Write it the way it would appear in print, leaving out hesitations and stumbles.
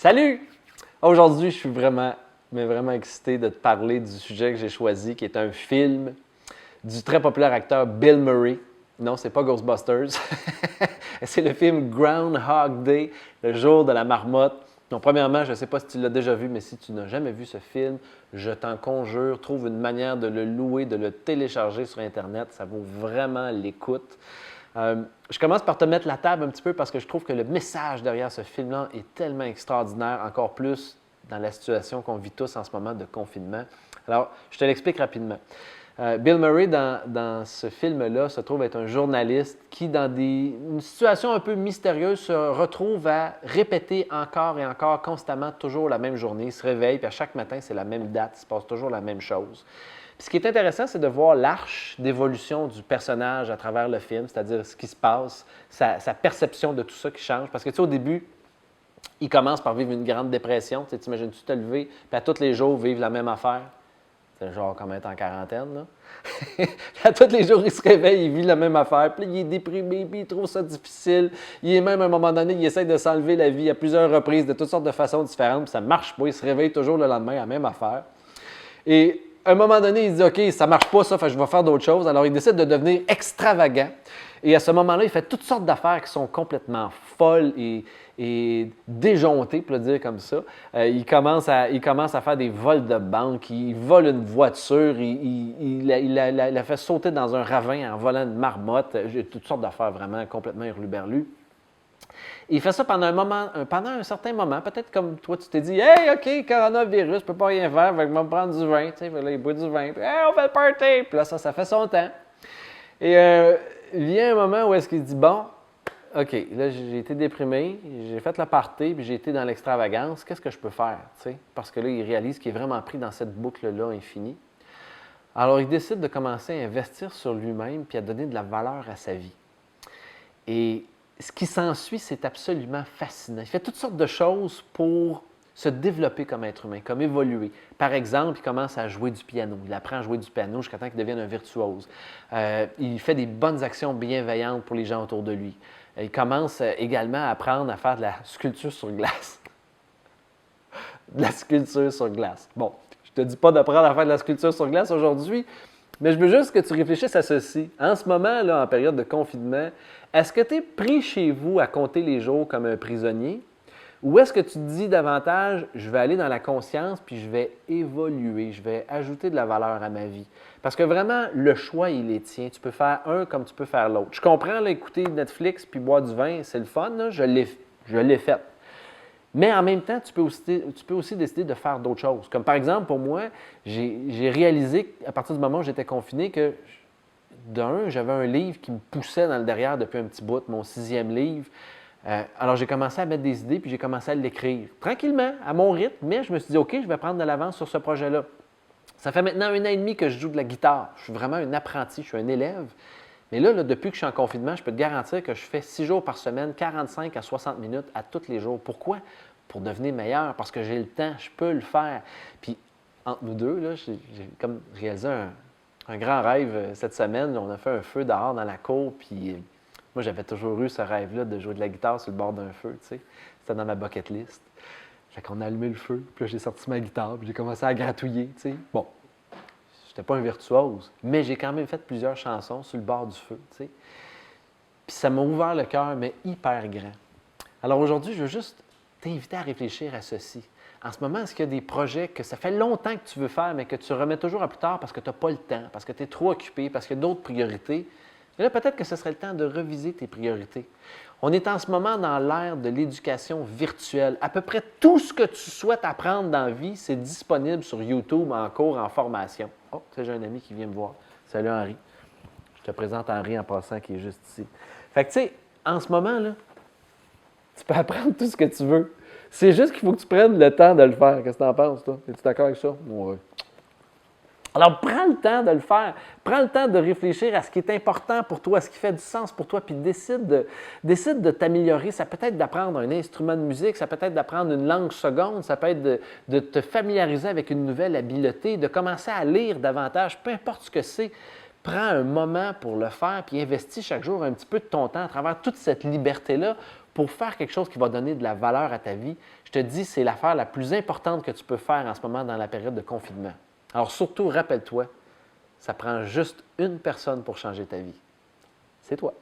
Salut! Aujourd'hui, je suis vraiment excité de te parler du sujet que j'ai choisi, qui est un film du très populaire acteur Bill Murray. Non, c'est pas Ghostbusters. C'est le film Groundhog Day, le jour de la marmotte. Donc, premièrement, je ne sais pas si tu l'as déjà vu, mais si tu n'as jamais vu ce film, je t'en conjure, trouve une manière de le louer, de le télécharger sur Internet. Ça vaut vraiment l'écoute. Je commence par te mettre la table un petit peu parce que je trouve que le message derrière ce film-là est tellement extraordinaire, encore plus dans la situation qu'on vit tous en ce moment de confinement. Alors, je te l'explique rapidement. Bill Murray, dans ce film-là, se trouve être un journaliste qui, dans une situation un peu mystérieuse, se retrouve à répéter encore et encore constamment toujours la même journée. Il se réveille, puis à chaque matin, c'est la même date, il se passe toujours la même chose. Puis ce qui est intéressant, c'est de voir l'arche d'évolution du personnage à travers le film, c'est-à-dire ce qui se passe, sa perception de tout ça qui change. Parce que tu sais, au début, il commence par vivre une grande dépression. Tu t'imagines-tu te lever, puis à tous les jours, vivre la même affaire? C'est genre comme être en quarantaine, là. À tous les jours, il se réveille, il vit la même affaire, puis il est déprimé, puis il trouve ça difficile. Il est même, à un moment donné, il essaie de s'enlever la vie à plusieurs reprises, de toutes sortes de façons différentes, puis ça ne marche pas. Il se réveille toujours le lendemain à la même affaire. Et à un moment donné, il dit « OK, ça ne marche pas, ça, fait que je vais faire d'autres choses. » Alors, il décide de devenir extravagant. Et à ce moment-là, il fait toutes sortes d'affaires qui sont complètement folles et déjontées, pour le dire comme ça. Il commence à faire des vols de banque, il vole une voiture, il la fait sauter dans un ravin en volant une marmotte. Toutes sortes d'affaires vraiment complètement hurluberlues. Il fait ça pendant un certain moment, peut-être comme toi, tu t'es dit « Hey, OK, coronavirus, je peux pas rien faire, je vais me prendre du vin. » Tu sais, là, il boit du vin, puis « Hey, on fait le party! » Puis là, ça fait son temps. Et vient un moment où est-ce qu'il dit « Bon, OK, là, j'ai été déprimé, j'ai fait le party, puis j'ai été dans l'extravagance. Qu'est-ce que je peux faire? » Tu sais, parce que là, il réalise qu'il est vraiment pris dans cette boucle-là infinie. Alors, il décide de commencer à investir sur lui-même, puis à donner de la valeur à sa vie. Et ce qui s'ensuit, c'est absolument fascinant. Il fait toutes sortes de choses pour se développer comme être humain, comme évoluer. Par exemple, il commence à jouer du piano. Il apprend à jouer du piano jusqu'à temps qu'il devienne un virtuose. Il fait des bonnes actions bienveillantes pour les gens autour de lui. Il commence également à apprendre à faire de la sculpture sur glace. De la sculpture sur glace. Bon, je ne te dis pas d'apprendre à faire de la sculpture sur glace aujourd'hui, mais je veux juste que tu réfléchisses à ceci. En ce moment, là, en période de confinement, est-ce que tu es pris chez vous à compter les jours comme un prisonnier? Ou est-ce que tu te dis davantage, je vais aller dans la conscience puis je vais évoluer, je vais ajouter de la valeur à ma vie? Parce que vraiment, le choix, il est tien. Tu peux faire un comme tu peux faire l'autre. Je comprends, là, écouter Netflix puis boire du vin, c'est le fun, là, je l'ai fait. Mais en même temps, tu peux aussi décider de faire d'autres choses. Comme par exemple, pour moi, j'ai réalisé à partir du moment où j'étais confiné que, j'avais un livre qui me poussait dans le derrière depuis un petit bout, mon 6e livre. Alors, j'ai commencé à mettre des idées, puis j'ai commencé à l'écrire. Tranquillement, à mon rythme, mais je me suis dit, OK, je vais prendre de l'avance sur ce projet-là. Ça fait maintenant 1 an et demi que je joue de la guitare. Je suis vraiment un apprenti, je suis un élève. Mais là, depuis que je suis en confinement, je peux te garantir que je fais 6 jours par semaine, 45 à 60 minutes à tous les jours. Pourquoi? Pour devenir meilleur, parce que j'ai le temps, je peux le faire. Puis, entre nous deux, là, j'ai comme réalisé un grand rêve cette semaine. On a fait un feu dehors dans la cour, puis moi, j'avais toujours eu ce rêve-là de jouer de la guitare sur le bord d'un feu, tu sais. C'était dans ma bucket list. Fait qu'on a allumé le feu, puis là, j'ai sorti ma guitare, puis j'ai commencé à gratouiller, tu sais. Bon, j'étais pas un virtuose, mais j'ai quand même fait plusieurs chansons sur le bord du feu, tu sais. Puis ça m'a ouvert le cœur, mais hyper grand. Alors aujourd'hui, je veux juste t'inviter à réfléchir à ceci. En ce moment, est-ce qu'il y a des projets que ça fait longtemps que tu veux faire, mais que tu remets toujours à plus tard parce que tu n'as pas le temps, parce que tu es trop occupé, parce qu'il y a d'autres priorités? Et là, peut-être que ce serait le temps de reviser tes priorités. On est en ce moment dans l'ère de l'éducation virtuelle. À peu près tout ce que tu souhaites apprendre dans la vie, c'est disponible sur YouTube en cours, en formation. Oh, tu sais, j'ai un ami qui vient me voir. Salut Henri. Je te présente Henri en passant qui est juste ici. Fait que tu sais, en ce moment, là, tu peux apprendre tout ce que tu veux. C'est juste qu'il faut que tu prennes le temps de le faire. Qu'est-ce que tu en penses, toi? Es-tu d'accord avec ça? Oui. Alors, prends le temps de le faire. Prends le temps de réfléchir à ce qui est important pour toi, à ce qui fait du sens pour toi, puis décide de t'améliorer. Ça peut être d'apprendre un instrument de musique, ça peut être d'apprendre une langue seconde, ça peut être de te familiariser avec une nouvelle habileté, de commencer à lire davantage, peu importe ce que c'est. Prends un moment pour le faire, puis investis chaque jour un petit peu de ton temps à travers toute cette liberté-là pour faire quelque chose qui va donner de la valeur à ta vie, je te dis, c'est l'affaire la plus importante que tu peux faire en ce moment dans la période de confinement. Alors surtout, rappelle-toi, ça prend juste une personne pour changer ta vie. C'est toi.